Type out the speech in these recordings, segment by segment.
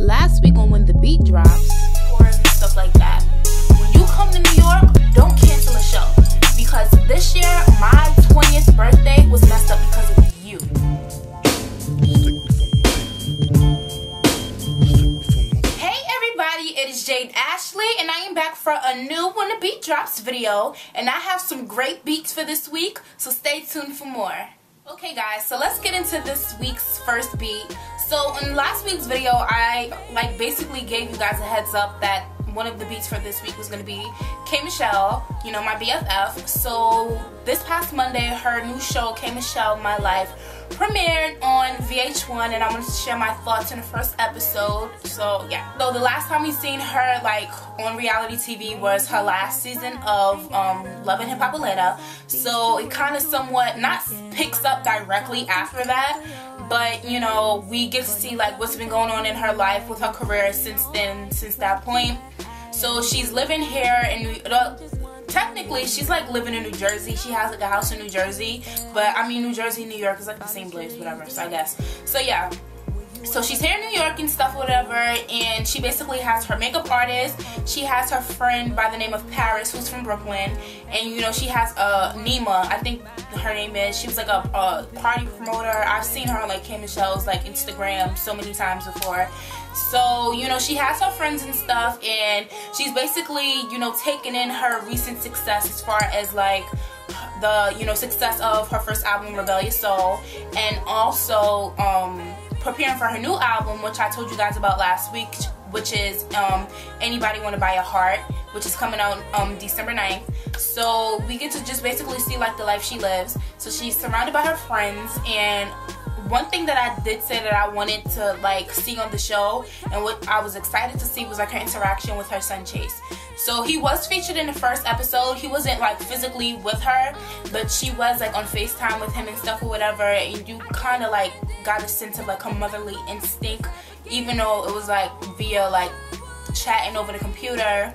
Last week on When the Beat Drops, tours and stuff like that. When you come to New York, don't cancel a show, because this year my 20th birthday was messed up because of you. Hey everybody, it is Jade Ashley and I am back for a new When the Beat Drops video, and I have some great beats for this week, so stay tuned for more. Okay guys, so let's get into this week's first beat. So in last week's video, I basically gave you guys a heads up that one of the beats for this week was going to be K.Michelle, you know, my BFF. So this past Monday, her new show, K.Michelle, My Life, premiered on VH1, and I wanted to share my thoughts in the first episode. So yeah, so the last time we seen her on reality TV was her last season of Love and Hip Hop Atlanta. So it kind of somewhat not picks up directly after that, but you know, we get to see what's been going on in her life with her career since that point. So she's living here in technically she's living in New Jersey. She has a house in New Jersey, but I mean New Jersey and New York is the same place, whatever, so I guess. So yeah, so she's here in New York and stuff, whatever, and she basically has her makeup artist. She has her friend by the name of Paris, who's from Brooklyn, and you know, she has Nima, I think her name is. She was a party promoter. I've seen her on K.Michelle's Instagram so many times before. So, you know, she has her friends and stuff, and she's basically, you know, taking in her recent success as far as the, you know, success of her first album, Rebellious Soul, and also preparing for her new album, which I told you guys about last week, which is Anybody Wanna Buy a Heart, which is coming out December 9th. So we get to just basically see the life she lives. So she's surrounded by her friends, and one thing that I did say that I wanted to see on the show, and what I was excited to see, was her interaction with her son Chase. So he was featured in the first episode. He wasn't physically with her, but she was on FaceTime with him and stuff or whatever, and you kind of got a sense of her motherly instinct, even though it was via chatting over the computer.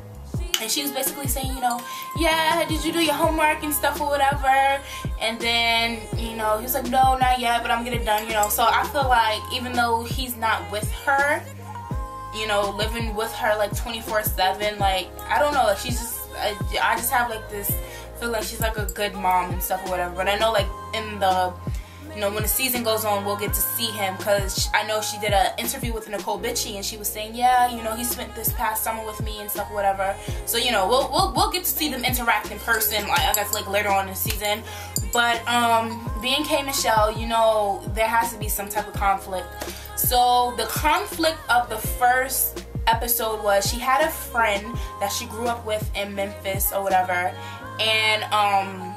And she was basically saying, you know, yeah, did you do your homework and stuff or whatever? And then, you know, he was like, no, not yet, but I'm getting it done, you know. So I feel even though he's not with her, you know, living with her 24/7, I don't know, she's just, I just have this, feel she's a good mom and stuff or whatever. But I know in the, you know, when the season goes on, we'll get to see him, because I know she did an interview with Nicole Bitchie, and she was saying, yeah, you know, he spent this past summer with me and stuff, whatever. So, you know, we'll get to see them interact in person, I guess, later on in the season. But being K.Michelle, you know, there has to be some type of conflict. So the conflict of the first episode was she had a friend that she grew up with in Memphis or whatever, and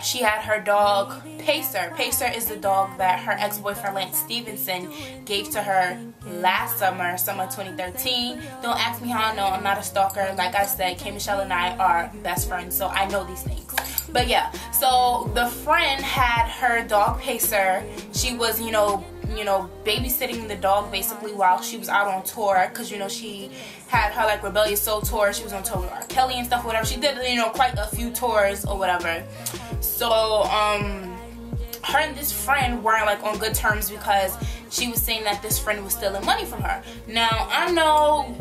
she had her dog, Pacer. Pacer is the dog that her ex-boyfriend, Lance Stevenson, gave to her last summer 2013. Don't ask me how I know. I'm not a stalker. Like I said, K.Michelle and I are best friends, so I know these things. But yeah, so the friend had her dog, Pacer. She was, you know, babysitting the dog basically while she was out on tour, because you know, she had her Rebellious Soul tour. She was on tour with R. Kelly and stuff, whatever. She did, you know, quite a few tours or whatever. So her and this friend weren't on good terms, because she was saying that this friend was stealing money from her. Now I know,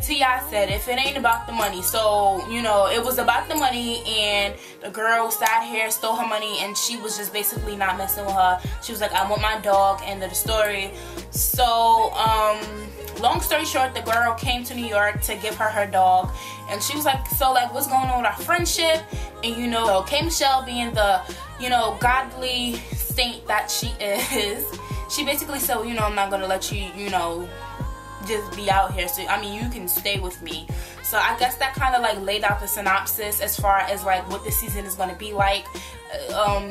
T.I. said, if it ain't about the money. So, you know, it was about the money, and the girl sat here, stole her money, and she was just basically not messing with her. She was like, I want my dog, end of the story. So, long story short, the girl came to New York to give her her dog, and she was like, so what's going on with our friendship? And you know, so K.Michelle, being the, you know, godly saint that she is, she basically said, well, you know, I'm not gonna let you, you know, just be out here, so I mean, you can stay with me. So I guess that kind of laid out the synopsis as far as what the season is going to be like.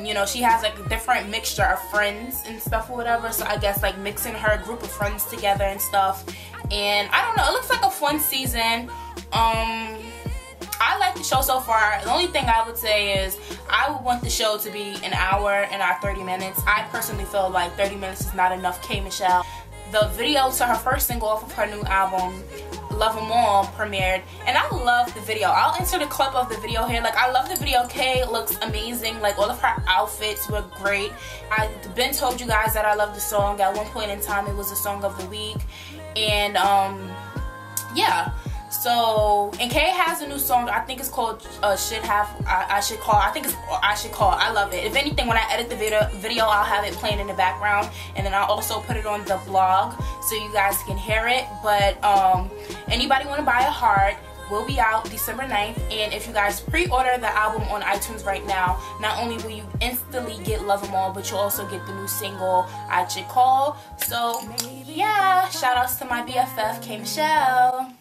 You know, she has a different mixture of friends and stuff or whatever, so I guess mixing her group of friends together and stuff. And I don't know, it looks like a fun season. I like the show so far. The only thing I would say is I would want the show to be an hour and not 30 minutes. I personally feel 30 minutes is not enough. K.Michelle, the video to her first single off of her new album, Love 'Em All, premiered, and I love the video. I'll insert a clip of the video here. I love the video. Kay looks amazing. All of her outfits were great. I've been told you guys that I love the song. At one point in time, it was the song of the week, And yeah. So, and Kay has a new song, I think it's called I Should Call. I love it. If anything, when I edit the video, I'll have it playing in the background, and then I'll also put it on the blog so you guys can hear it. But anybody want to buy a heart, will be out December 9th, and if you guys pre-order the album on iTunes right now, not only will you instantly get Love 'Em All, but you'll also get the new single, I Should Call. So, yeah, shout outs to my BFF, K.Michelle.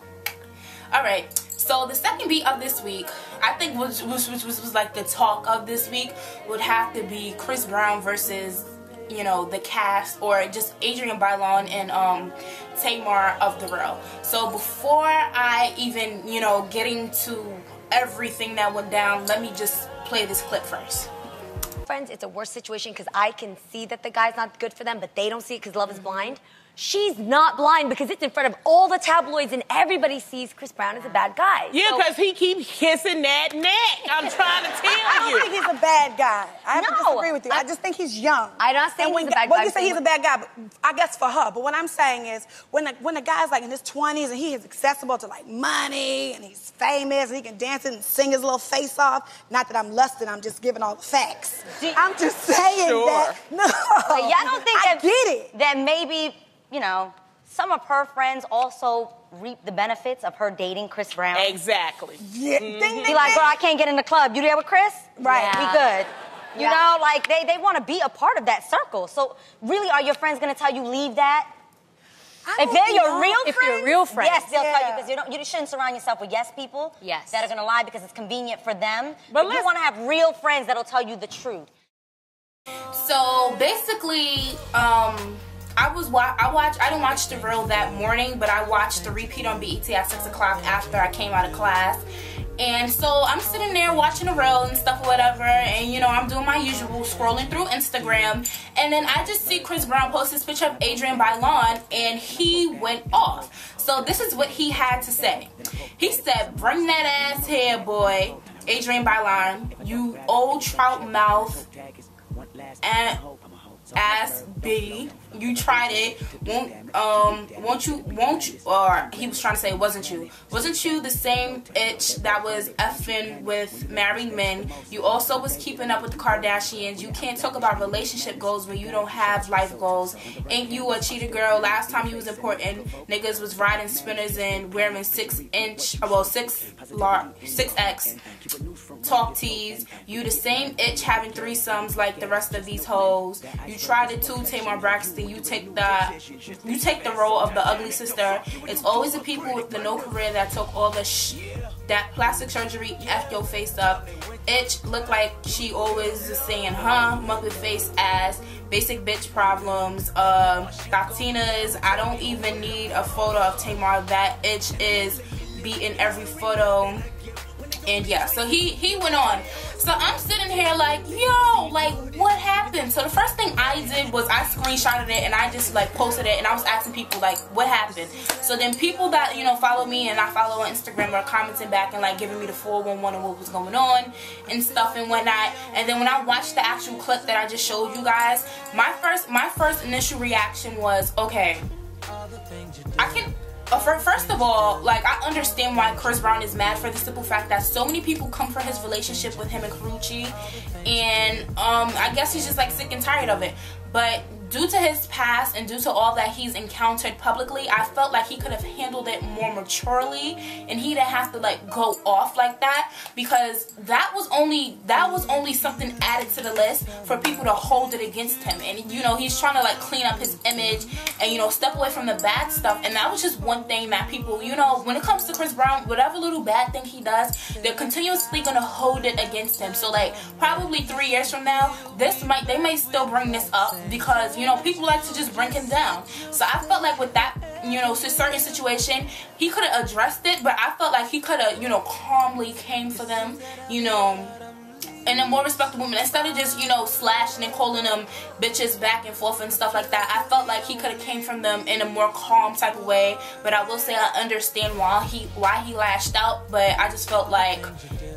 Alright, so the second beat of this week, I think which was like the talk of this week, would have to be Chris Brown versus, you know, the cast, or just Adrienne Bailon and Tamar of The Real. So before I even, you know, get into everything that went down, let me just play this clip first. Friends, it's a worse situation because I can see that the guy's not good for them, but they don't see it because love is blind. She's not blind because it's in front of all the tabloids and everybody sees Chris Brown is a bad guy. Yeah, because he keeps kissing that neck. I'm trying to tell you. I don't think he's a bad guy. I have to disagree with you. I just think he's young. I'm not saying he's a bad guy. Well, you say he's a bad guy, but I guess for her. But what I'm saying is, when the guy's like in his 20s and he is accessible to like money and he's famous and he can dance and sing his little face off. Not that I'm lusting, I'm just giving all the facts. I'm just saying that. No. But y'all don't think I get it. That maybe, you know, some of her friends also reap the benefits of her dating Chris Brown. Exactly. Yeah. Be like, girl, I can't get in the club. You there with Chris? Right. Yeah. We good. You know, like they want to be a part of that circle. So really, are your friends going to tell you leave that? If they're your real friends, if you're real friends, yes, they'll tell you, because you shouldn't surround yourself with yes people. Yes. That are going to lie because it's convenient for them. But you want to have real friends that'll tell you the truth. So basically, I didn't watch The Real that morning, but I watched the repeat on BET at 6 o'clock after I came out of class. And so I'm sitting there watching The Real and stuff or whatever, and you know, I'm doing my usual scrolling through Instagram, and then I just see Chris Brown post this picture of Adrienne Bailon, and he went off. So this is what he had to say. He said, "Bring that ass here, boy, Adrienne Bailon, you old trout mouth and ass B. You tried it. Won't you, or he was trying to say, wasn't you the same itch that was effing with married men? You also was keeping up with the Kardashians. You can't talk about relationship goals when you don't have life goals. Ain't you a cheater, girl? Last time you was important, niggas was riding spinners and wearing 6X talk tees. You the same itch having threesomes like the rest of these hoes. You tried it too, Tamar Braxton. You take the role of the ugly sister. It's always the people with the no career that took all the that plastic surgery, F your face up. Itch look like she always is saying, huh, muppet face ass, basic bitch problems, Latinas. I don't even need a photo of Tamar. That itch is beating every photo." And yeah, so he went on. So I'm sitting here like, yo, like, what happened? So the first thing I did was I screenshotted it and I just like posted it, and I was asking people like, what happened? So then people that, you know, follow me and I follow on Instagram are commenting back and like giving me the 411 of what was going on and stuff and whatnot. And then when I watched the actual clip that I just showed you guys, my first initial reaction was, okay, first of all, like, I understand why Chris Brown is mad for the simple fact that so many people come for his relationship with him and Karuchi, and I guess he's just like sick and tired of it. But due to his past and due to all that he's encountered publicly, I felt like he could have handled it more maturely, and he didn't have to like go off like that, because that was only something added to the list for people to hold it against him. And you know, he's trying to like clean up his image and, you know, step away from the bad stuff. And that was just one thing that people, you know, when it comes to Chris Brown, whatever little bad thing he does, they're continuously gonna hold it against him. So like probably 3 years from now, they may still bring this up, because, you know, people like to just bring him down. So I felt like with that, you know, certain situation, he could have addressed it, but I felt like he could have, you know, calmly came for them, you know, in a more respectable woman, instead of just, you know, slashing and calling them bitches back and forth and stuff like that. I felt like he could have came from them in a more calm type of way. But I will say I understand why he lashed out, but I just felt like,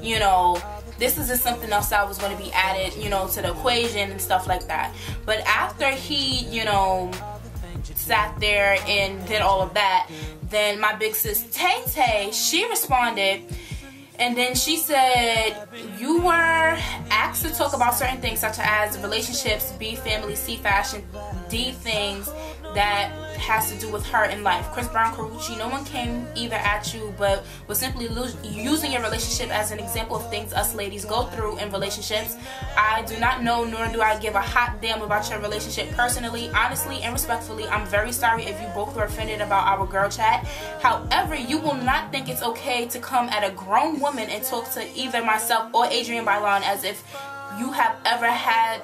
you know, this is just something else that was going to be added, you know, to the equation and stuff like that. But after he, you know, sat there and did all of that. Then my big sis Tay Tay, she responded, and then she said, you were asked to talk about certain things such as relationships, B, family, C, fashion, D, things that has to do with her in life. Chris Brown, Karrueche, no one came either at you, but was simply using your relationship as an example of things us ladies go through in relationships. I do not know, nor do I give a hot damn about your relationship personally. Honestly and respectfully, I'm very sorry if you both were offended about our girl chat. However, you will not think it's okay to come at a grown woman and talk to either myself or Adrienne Bailon as if you have ever had,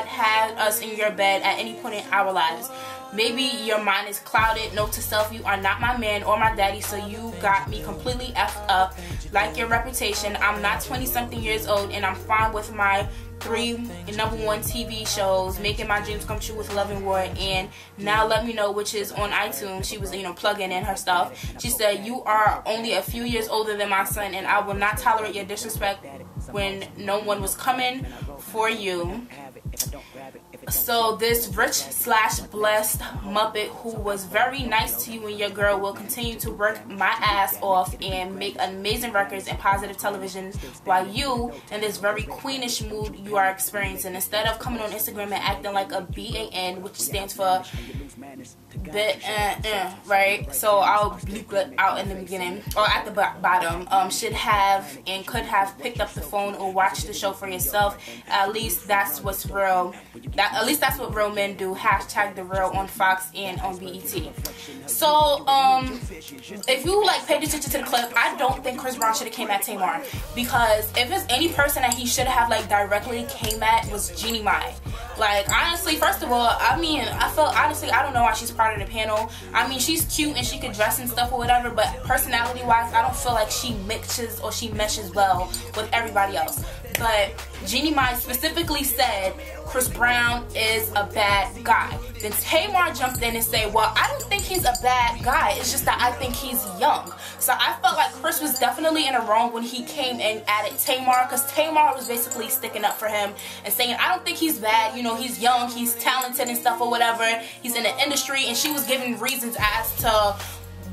had us in your bed at any point in our lives. Maybe your mind is clouded. Note to self, you are not my man or my daddy, so you got me completely effed up. Like your reputation, I'm not 20-something years old, and I'm fine with my 3 #1 TV shows, making my dreams come true with Love and War, and Now Let Me Know, which is on iTunes. She was, plugging in her stuff. She said, you are only a few years older than my son, and I will not tolerate your disrespect when no one was coming for you. So this rich/blessed Muppet who was very nice to you and your girl will continue to work my ass off and make amazing records and positive television while you, in this very queenish mood you are experiencing, instead of coming on Instagram and acting like a BAN, which stands for right? So I'll bleep it out in the beginning or at the bottom. Should have and could have picked up the phone or watched the show for yourself. At least that's what's real. At least that's what real men do. Hashtag the real on Fox and on BET. So if you paid attention to the clip, I don't think Chris Brown should have came at Tamar, because if there's any person that he should have directly came at was Jeannie Mai. Honestly, first of all, I don't know why she's part of the panel. She's cute and she could dress and stuff or whatever, but personality wise, I don't feel like she mixes or she meshes well with everybody else. But Jeannie Mai specifically said Chris Brown is a bad guy. Then Tamar jumped in and said, well, I don't think he's a bad guy, it's just that I think he's young. So I felt like Chris was definitely in the wrong when he came and added Tamar, because Tamar was basically sticking up for him and saying, I don't think he's bad, he's young, he's talented and stuff or whatever, he's in the industry, and she was giving reasons as to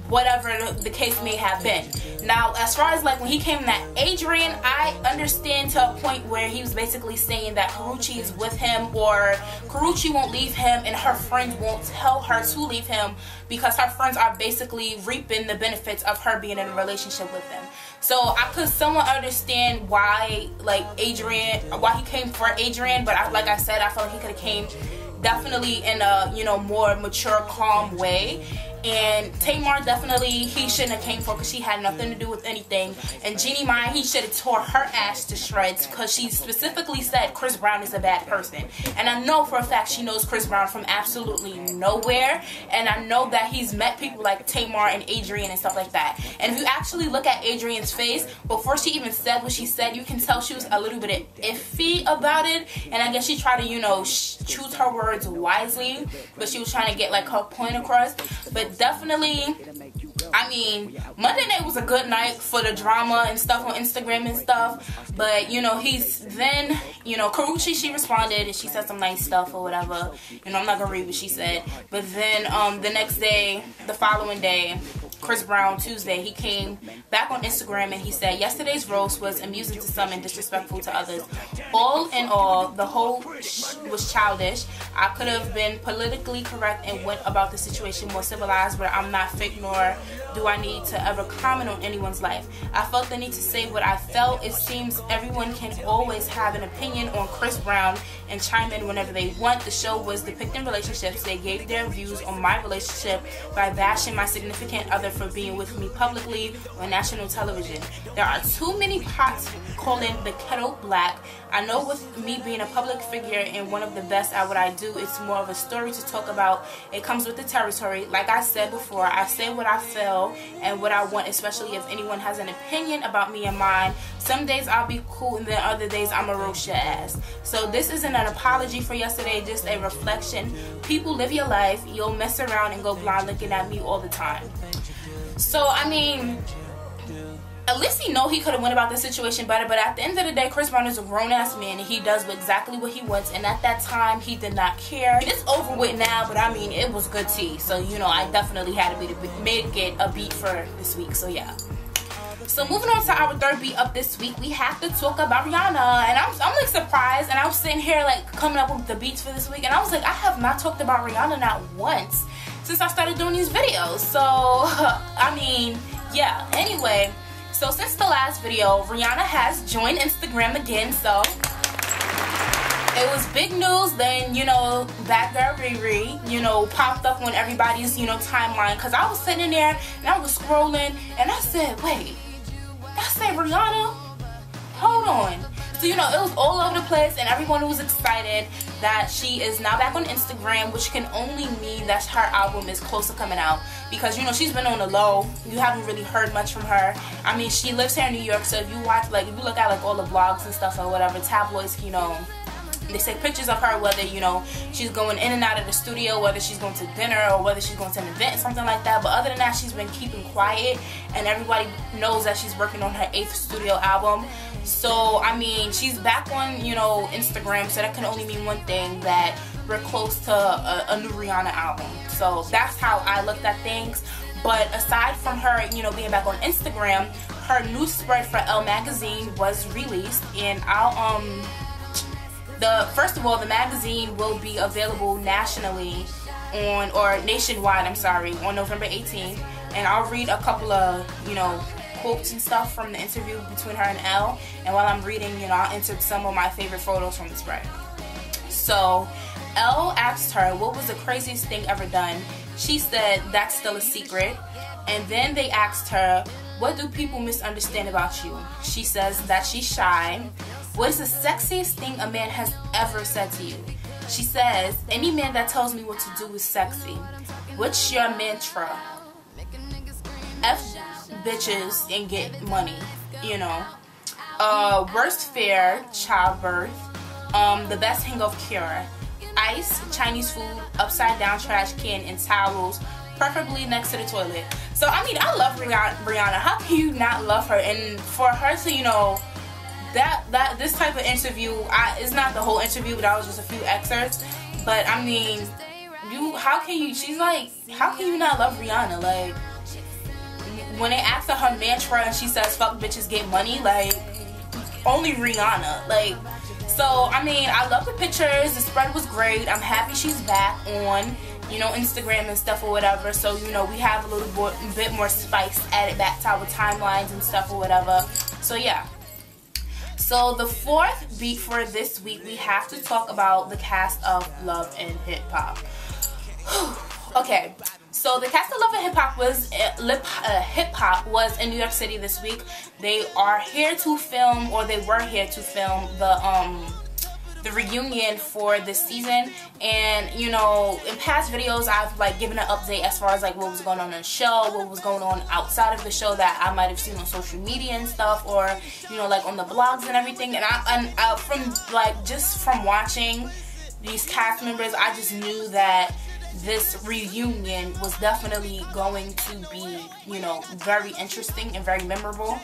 whatever the case may have been. Now, as far as when he came at Adrienne, I understand to a point where he was basically saying that Karrueche is with him, or Karrueche won't leave him and her friends won't tell her to leave him because her friends are basically reaping the benefits of her being in a relationship with him. So I could somewhat understand why why he came for Adrienne, but like I said, I felt like he could have came definitely in a more mature, calm way. And Tamar, definitely he shouldn't have came for, because she had nothing to do with anything. And Jeannie Mai, he should have tore her ass to shreds, because she specifically said Chris Brown is a bad person. And I know for a fact she knows Chris Brown from absolutely nowhere. And I know that he's met people like Tamar and Adrienne and stuff like that. And if you actually look at Adrienne's face, before she even said what she said, you can tell she was a little bit iffy about it. And I guess she tried to, choose her words wisely, but she was trying to get her point across. But definitely, Monday night was a good night for the drama and stuff on Instagram and stuff. But Karrueche, she responded and she said some nice stuff or whatever. I'm not gonna read what she said. But then the next day, the following day, Chris Brown, Tuesday, he came back on Instagram and he said, yesterday's roast was amusing to some and disrespectful to others. All in all, the whole was childish. I could have been politically correct and went about the situation more civilized, but I'm not fake, nor do I need to ever comment on anyone's life. I felt the need to say what I felt. It seems everyone can always have an opinion on Chris Brown and chime in whenever they want. The show was depicting relationships. They gave their views on my relationship by bashing my significant other for being with me publicly on national television. There are too many pots calling the kettle black. I know with me being a public figure and one of the best at what I do, it's more of a story to talk about. It comes with the territory. Like I said before, I say what I feel and what I want, especially if anyone has an opinion about me and mine. Some days I'll be cool and then other days I'ma roast your ass. So this isn't an apology for yesterday, just a reflection. People, live your life. You'll mess around and go blind looking at me all the time. So at least he know he could have went about the situation better, but at the end of the day, Chris Brown is a grown-ass man, and he does exactly what he wants, and at that time, he did not care. It's over with now, but I mean, it was good tea, so, you know, I definitely had to make it a beat for this week, so yeah. So moving on to our third beat up this week, we have to talk about Rihanna, and I'm like surprised, and I was sitting here like coming up with the beats for this week, and I was like, I have not talked about Rihanna not once since I started doing these videos, so, I mean, yeah, anyway. So since the last video, Rihanna has joined Instagram again, so it was big news. Then, you know, Bad Girl Riri, you know, popped up on everybody's, you know, timeline, because I was sitting there and I was scrolling and I said, wait, that say Rihanna? Hold on. So, you know, it was all over the place and everyone was excited that she is now back on Instagram, which can only mean that her album is close to coming out, because, you know, she's been on the low. You haven't really heard much from her. I mean, she lives here in New York, so if you watch, like, if you look at, like, all the blogs and stuff or whatever, tabloids, you know, they take pictures of her, whether, you know, she's going in and out of the studio, whether she's going to dinner or whether she's going to an event, something like that. But other than that, she's been keeping quiet, and everybody knows that she's working on her 8th studio album. So, I mean, she's back on, you know, Instagram, so that can only mean one thing, that we're close to a new Rihanna album. So that's how I looked at things. But aside from her, you know, being back on Instagram, her new spread for Elle magazine was released, and first of all, the magazine will be available nationally nationwide, I'm sorry, on November 18th. And I'll read a couple of, you know, quotes and stuff from the interview between her and Elle. And while I'm reading, you know, I'll insert some of my favorite photos from the spread. So, Elle asked her, what was the craziest thing ever done? She said, that's still a secret. And then they asked her, what do people misunderstand about you? She says that she's shy. What is the sexiest thing a man has ever said to you? She says, any man that tells me what to do is sexy. What's your mantra? F bitches and get money, you know. Worst fear, childbirth. The best hangover cure. Ice, Chinese food, upside down trash can, and towels, preferably next to the toilet. So, I mean, I love Rihanna. How can you not love her? And for her to, you know, this type of interview, it's not the whole interview, but that was just a few excerpts. But I mean, how can you not love Rihanna? Like, when they asked her mantra and she says fuck bitches get money, like, only Rihanna. Like, so I mean, I love the pictures, the spread was great. I'm happy she's back on, you know, Instagram and stuff or whatever, so, you know, we have a little bit more spice added back to our timelines and stuff or whatever. So yeah. So the fourth beat for this week, we have to talk about the cast of Love and Hip Hop. Okay, so the cast of Love and Hip Hop was in New York City this week. They are here to film, or they were here to film the reunion for this season. And, you know, in past videos I've like given an update as far as like what was going on in the show, what was going on outside of the show that I might have seen on social media and stuff, or, you know, like on the blogs and everything. And I just from watching these cast members, I just knew that this reunion was definitely going to be, you know, very interesting and very memorable.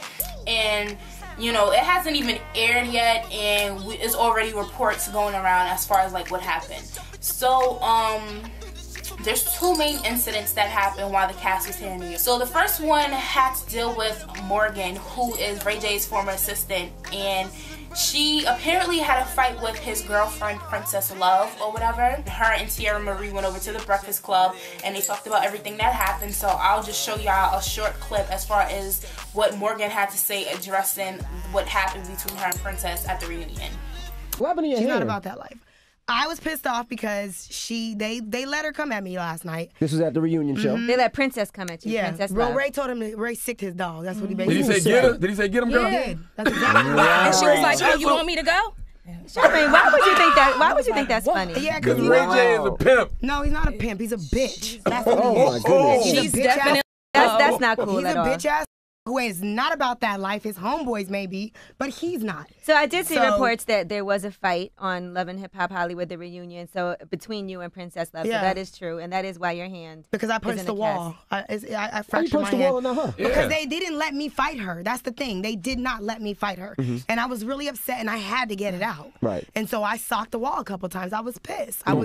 And, you know, it hasn't even aired yet, and it's already reports going around as far as like what happened. So there's two main incidents that happened while the cast was here in New York. So the first one had to deal with Morgan, who is Ray J's former assistant, and she apparently had a fight with his girlfriend, Princess Love, or whatever. Her and Tierra Marie went over to the Breakfast Club, and they talked about everything that happened. So I'll just show y'all a short clip as far as what Morgan had to say addressing what happened between her and Princess at the reunion. What happened to your hair? She's not about that life. I was pissed off because they let her come at me last night. This was at the reunion show? They let Princess come at you. Yeah. Princess Well, Love. Ray told him that Ray sicked his dog. That's what he basically Did he say get her? Did he say get him, girl? Yeah. That's exactly And she was like, oh, you want me to go? Charmaine, why would you think that? Why would you think that's funny? Yeah, Because because Ray J is a pimp. No, he's not a pimp. He's a bitch. That's what he Oh, is. my goodness. He's She's a bitch definitely. ass. That's not cool He's at a all. bitch ass. who is not about that life. His homeboys may be, but he's not. So I did see reports that there was a fight on Love and Hip Hop Hollywood, the reunion, so between you and Princess Love. So that is true, and that is why your hand because I punched the wall. I fractured my hand. Yeah. Because they didn't let me fight her. That's the thing. They did not let me fight her. And I was really upset, and I had to get it out. Right. And so I socked the wall a couple times. I was pissed. I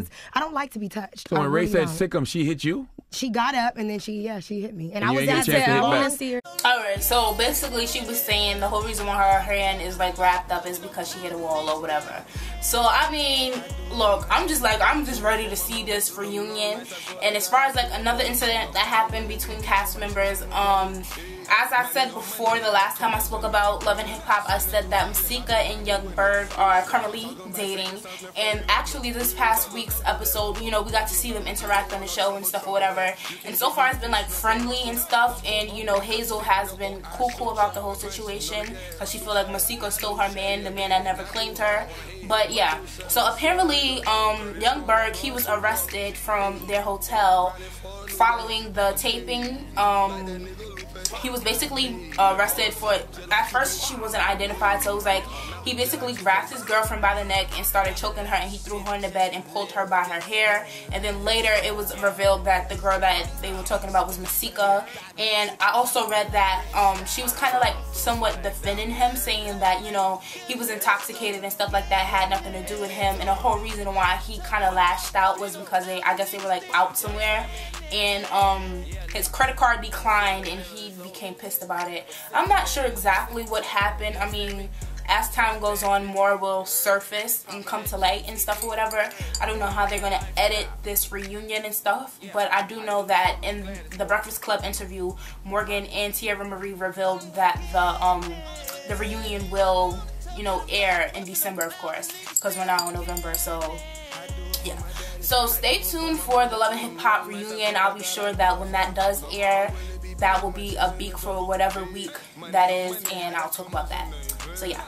don't like to be touched. So when Ray said sick 'em, she hit you? She got up, and then she hit me. And you I was ain't get a chance to hit back? Alright, so basically she was saying the whole reason why her hand is like wrapped up is because she hit a wall or whatever. So I mean, look, I'm just ready to see this reunion. And as far as like another incident that happened between cast members, as I said before, the last time I spoke about Love and Hip Hop, I said that Masika and Young Berg are currently dating. And actually this past week's episode, you know, we got to see them interact on the show and stuff or whatever. And so far it's been like friendly and stuff. And you know, Hazel has been cool about the whole situation because she feel like Masika stole her man, the man that never claimed her. But yeah, so apparently Young Berg, he was arrested from their hotel following the taping. He was basically arrested for, at first she wasn't identified, so it was like he basically grabbed his girlfriend by the neck and started choking her, and he threw her in the bed and pulled her by her hair. And then later it was revealed that the girl that they were talking about was Masika. And I also read that she was kind of like somewhat defending him, saying that, you know, he was intoxicated and stuff like that, had nothing to do with him. And the whole reason why he kind of lashed out was because I guess they were like out somewhere, and his credit card declined and he became pissed about it. I'm not sure exactly what happened. I mean, as time goes on, more will surface and come to light and stuff or whatever. I don't know how they're gonna edit this reunion and stuff, but I do know that in the Breakfast Club interview, Morgan and Tierra Marie revealed that the reunion will, you know, air in December, of course, because we're now in November. So yeah. So stay tuned for the Love and Hip Hop reunion. I'll be sure that when that does air, that will be a beat for whatever week that is, and I'll talk about that. So yeah.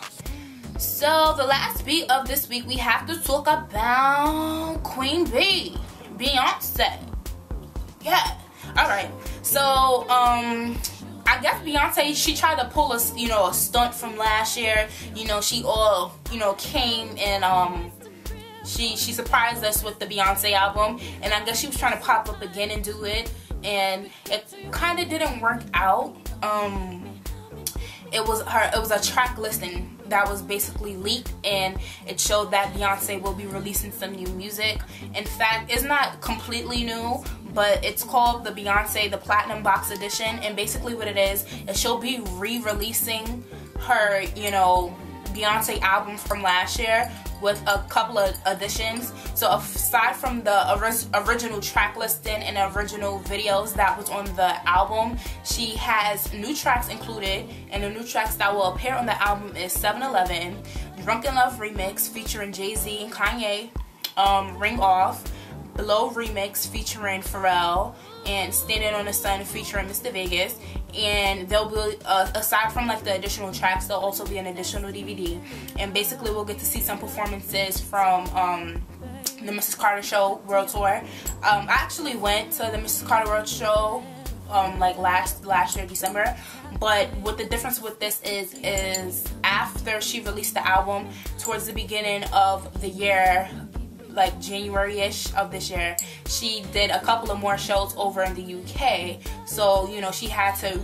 So the last beat of this week, we have to talk about Queen B, Beyonce. Yeah. All right. So I guess Beyonce, she tried to pull a stunt from last year. You know, she all came and she surprised us with the Beyonce album, and I guess she was trying to pop up again and do it, and it kind of didn't work out. It was a track listing that was basically leaked, and it showed that Beyonce will be releasing some new music. In fact, it's not completely new, but it's called the Beyonce, the Platinum Box Edition, and basically what it is she'll be re-releasing her, Beyonce album from last year with a couple of additions. So aside from the original track listing and original videos that was on the album, she has new tracks included, and the new tracks that will appear on the album is 7-Eleven, Drunken Love Remix featuring Jay-Z and Kanye, Ring Off, Blow Remix featuring Pharrell, and Standing on the Sun featuring Mr. Vegas. And there'll be, aside from like the additional tracks, there'll also be an additional DVD. And basically we'll get to see some performances from the Mrs. Carter Show World Tour. I actually went to the Mrs. Carter World Show like last year, December. But what the difference with this is after she released the album, towards the beginning of the year, like January-ish of this year, she did a couple of more shows over in the UK. So, she had to,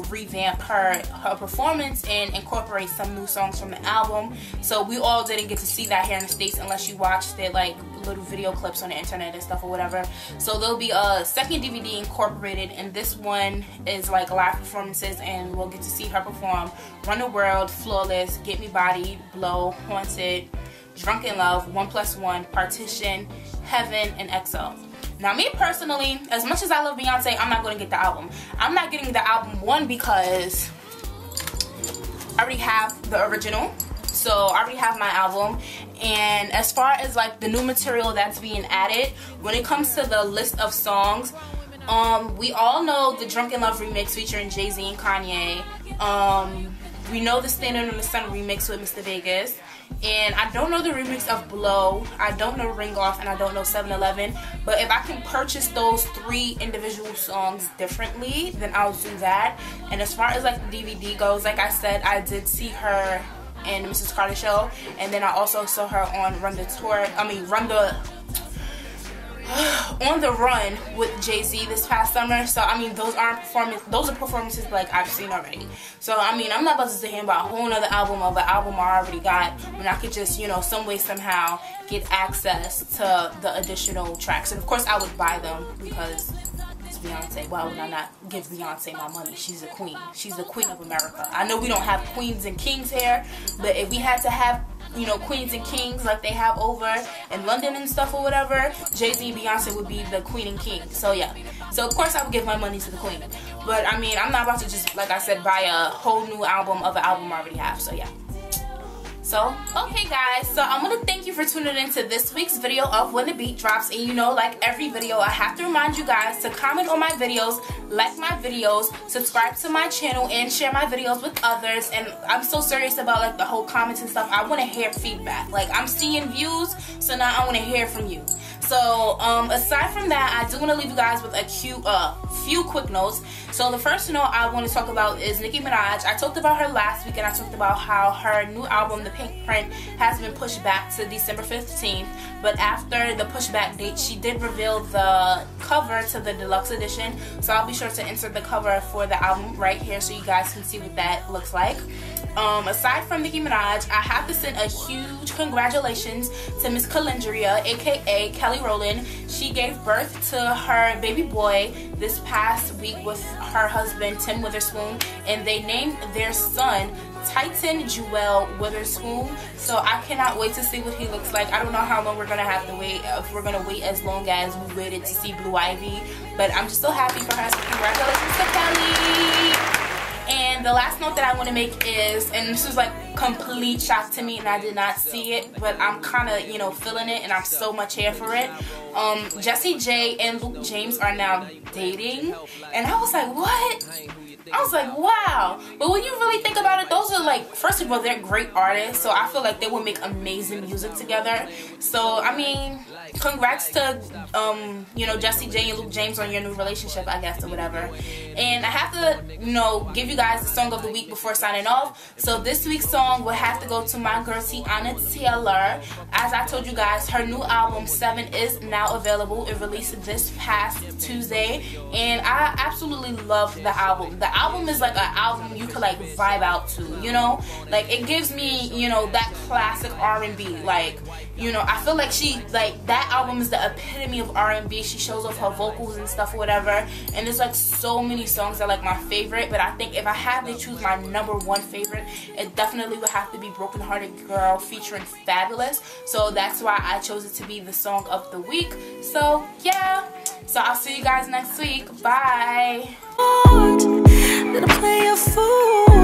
revamp her performance and incorporate some new songs from the album. So we all didn't get to see that here in the States unless you watched it, like little video clips on the internet and stuff or whatever. So there'll be a second DVD incorporated, and this one is like live performances, and we'll get to see her perform Run the World, Flawless, Get Me Body, Blow, Haunted, Drunken Love, 1+1, Partition, Heaven, and EXO. Now me personally, as much as I love Beyonce, I'm not going to get the album. I'm not getting the album, one, because I already have the original, so I already have my album. And as far as like the new material that's being added, when it comes to the list of songs, we all know the Drunken Love remix featuring Jay-Z and Kanye. We know the Standing on the Sun remix with Mr. Vegas. And I don't know the remix of Blow, I don't know Ring Off, and I don't know 7-Eleven. But if I can purchase those 3 individual songs differently, then I'll do that. And as far as like the DVD goes, like I said, I did see her in Mrs. Carter's show, and then I also saw her on On the Run with Jay-Z this past summer. So I mean, those are performances like I've seen already. So I mean, I'm not about to sit here and buy a whole nother album of an album I already got when I could just, you know, some way somehow get access to the additional tracks. And of course I would buy them because it's Beyonce. Why would I not give Beyonce my money? She's a queen. She's the queen of America. I know we don't have queens and kings here, but if we had to have, you know, queens and kings like they have over in London and stuff or whatever, Jay-Z and Beyonce would be the queen and king. So yeah, so of course I would give my money to the queen. But I mean, I'm not about to just, like I said, buy a whole new album of an album I already have. So yeah. So, okay guys, so I'm going to thank you for tuning in to this week's video of When the Beat Drops. And you know, like every video, I have to remind you guys to comment on my videos, like my videos, subscribe to my channel, and share my videos with others. And I'm so serious about like the whole comments and stuff. I want to hear feedback. Like, I'm seeing views, so now I want to hear from you. So, aside from that, I do want to leave you guys with a few quick notes. So the first note I want to talk about is Nicki Minaj. I talked about her last week, and I talked about how her new album, The Pink Print, has been pushed back to December 15th. But after the pushback date, she did reveal the cover to the deluxe edition. So I'll be sure to insert the cover for the album right here so you guys can see what that looks like. Aside from Nicki Minaj, I have to send a huge congratulations to Miss Calendria, aka Kelly Rowland. She gave birth to her baby boy this past week with her husband Tim Witherspoon, and they named their son Titan Jewel Witherspoon. So I cannot wait to see what he looks like. I don't know how long we're gonna have to wait, if we're gonna wait as long as we waited to see Blue Ivy, but I'm just so happy for her. So congratulations to Kelly. And the last note that I want to make is, and this was like complete shock to me and I did not see it, but I'm kind of, you know, feeling it and I'm so much here for it. Jessie J and Luke James are now dating, and I was like, what? I was like, wow. But when you really think about it, those are like, first of all, they're great artists, so I feel like they would make amazing music together. So I mean, congrats to you know, Jessie J and Luke James on your new relationship, I guess, or whatever. And I have to, you know, give you guys the song of the week before signing off. So this week's song will have to go to my girl Tiana Taylor. As I told you guys, her new album 7 is now available. It released this past Tuesday, and I absolutely love the album. The album is like an album you could like vibe out to, you know, like it gives me, you know, that classic R&B. Like, you know, I feel like she, like, that album is the epitome of R&B. She shows off her vocals and stuff or whatever, and there's like so many songs that are like my favorite. But I think if I had to choose my #1 favorite, it definitely would have to be Broken Hearted Girl featuring Fabulous. So that's why I chose it to be the song of the week. So yeah, so I'll see you guys next week. Bye. Gonna play a fool.